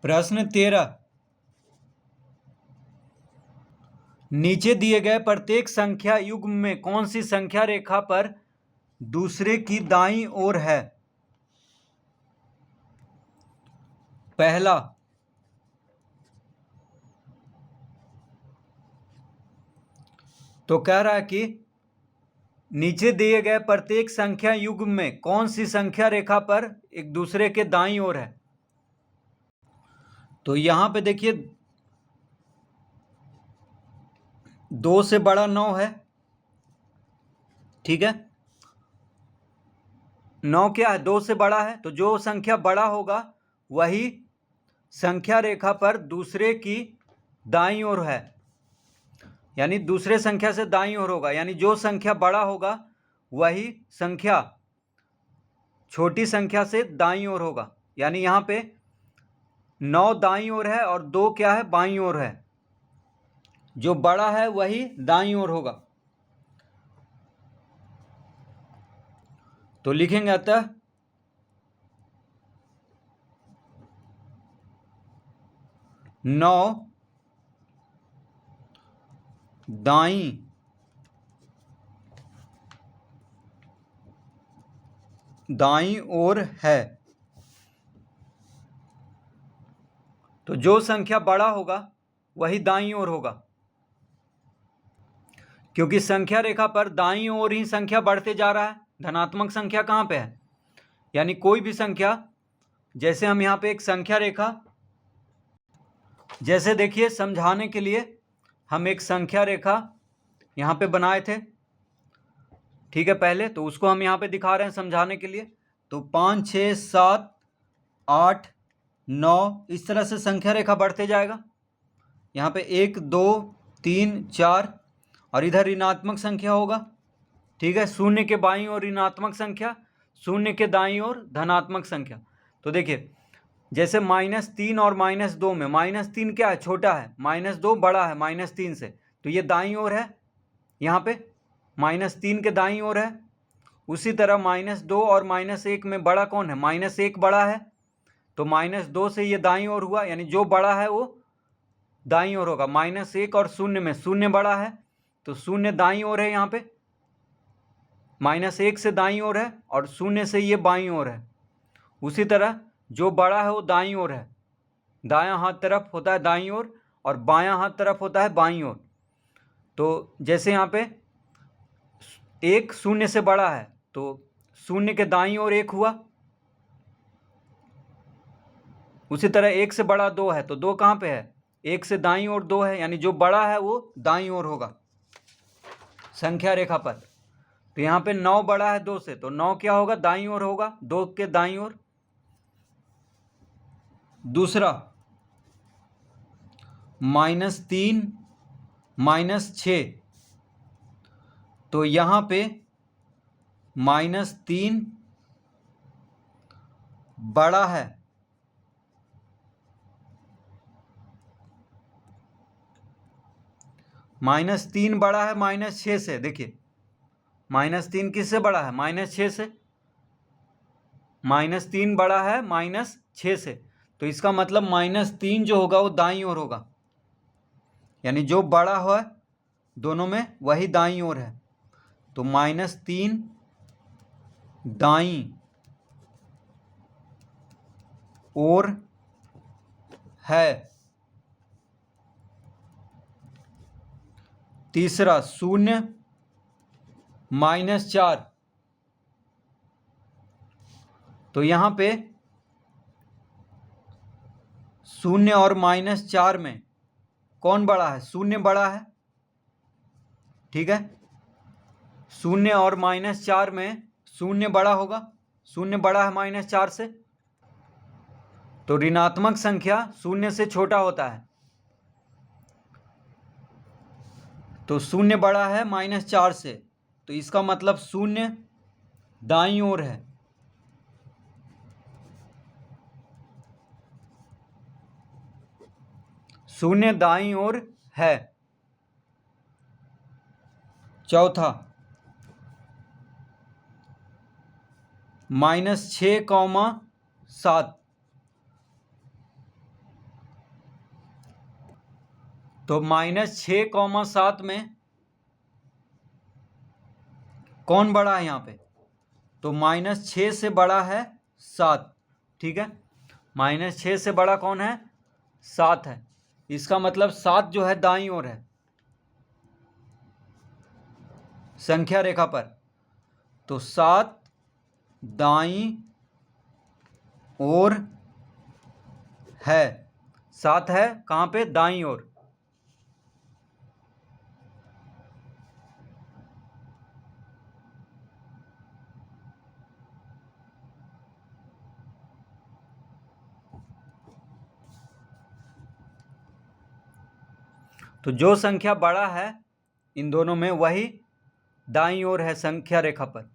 प्रश्न 13, नीचे दिए गए प्रत्येक संख्या युग्म में कौन सी संख्या रेखा पर दूसरे की दाईं ओर है? पहला, तो कह रहा है कि नीचे दिए गए प्रत्येक संख्या युग्म में कौन सी संख्या रेखा पर एक दूसरे के दाईं ओर है? तो यहां पे देखिए 2 से बड़ा 9 है, ठीक है। 9 क्या है? 2 से बड़ा है, तो जो संख्या बड़ा होगा वही संख्या रेखा पर दूसरे की दाईं ओर है, यानी दूसरे संख्या से दाईं ओर होगा, यानी जो संख्या बड़ा होगा वही संख्या छोटी संख्या से दाईं ओर होगा। यानी यहां पे 9 दाईं ओर है और 2 क्या है? बाईं ओर है। जो बड़ा है वही दाईं ओर होगा। तो लिखेंगे अतः 9 दाईं ओर है। तो जो संख्या बड़ा होगा वही दाईं ओर होगा, क्योंकि संख्या रेखा पर दाईं ओर ही संख्या बढ़ते जा रहा है। धनात्मक संख्या कहाँ पे है? यानी कोई भी संख्या, जैसे हम यहाँ पे एक संख्या रेखा, जैसे देखिए समझाने के लिए हम एक संख्या रेखा यहाँ पे बनाए थे, ठीक है। पहले तो उसको हम यहाँ पे दिखा रहे हैं समझाने के लिए। तो 5, 6, 7, 8, 9 इस तरह से संख्या रेखा बढ़ते जाएगा। यहाँ पे 1, 2, 3, 4 और इधर ऋणात्मक संख्या होगा, ठीक है। शून्य के बाईं ओर ऋणात्मक संख्या, शून्य के दाईं ओर धनात्मक संख्या। तो देखिए जैसे -3 और -2 में -3 क्या है? छोटा है, -2 बड़ा है -3 से, तो ये दाईं ओर है। यहाँ पे -3 के दाईं ओर है। उसी तरह -2 और -1 में बड़ा कौन है? -1 बड़ा है, तो -2 से ये दाईं ओर हुआ, यानी जो बड़ा है वो दाईं ओर होगा। -1 और शून्य में शून्य बड़ा है, तो शून्य दाईं ओर है। यहाँ पे -1 से दाईं ओर है और शून्य से ये बाईं ओर है। उसी तरह जो बड़ा है वो दाईं ओर है। दायां हाथ तरफ होता है दाईं ओर और बायां हाथ तरफ होता है बाईं ओर। तो जैसे यहाँ पे 1 शून्य से बड़ा है, तो शून्य के दाईं ओर 1 हुआ। उसी तरह 1 से बड़ा 2 है, तो 2 कहाँ पे है? 1 से दाईं ओर 2 है, यानी जो बड़ा है वो दाईं ओर होगा संख्या रेखा पर। तो यहाँ पे 9 बड़ा है 2 से, तो 9 क्या होगा? दाईं ओर होगा, 2 के दाईं ओर। दूसरा, -3, -6, तो यहाँ पे -3 बड़ा है, -3 बड़ा है -6 से। देखिए -3 किससे बड़ा है? -6 से। -3 बड़ा है -6 से, तो इसका मतलब -3 जो होगा वो दाईं ओर होगा, यानी जो बड़ा है दोनों में वही दाईं ओर है। तो -3 दाईं ओर है। तीसरा, 0 -4, तो यहाँ पे 0 और -4 में कौन बड़ा है? 0 बड़ा है, ठीक है। 0 और -4 में 0 बड़ा होगा, 0 बड़ा है -4 से। तो ऋणात्मक संख्या 0 से छोटा होता है, तो 0 बड़ा है -4 से, तो इसका मतलब 0 दाईं ओर है। शून्य दाईं ओर है। चौथा, -6, 7, तो -6, 7 में कौन बड़ा है यहाँ पे? तो -6 से बड़ा है 7। ठीक है, -6 से बड़ा कौन है? 7 है। इसका मतलब 7 जो है दाईं ओर है संख्या रेखा पर। तो 7 दाईं ओर है। 7 है कहाँ पे? दाईं ओर। तो जो संख्या बड़ा है इन दोनों में वही दाईं ओर है संख्या रेखा पर।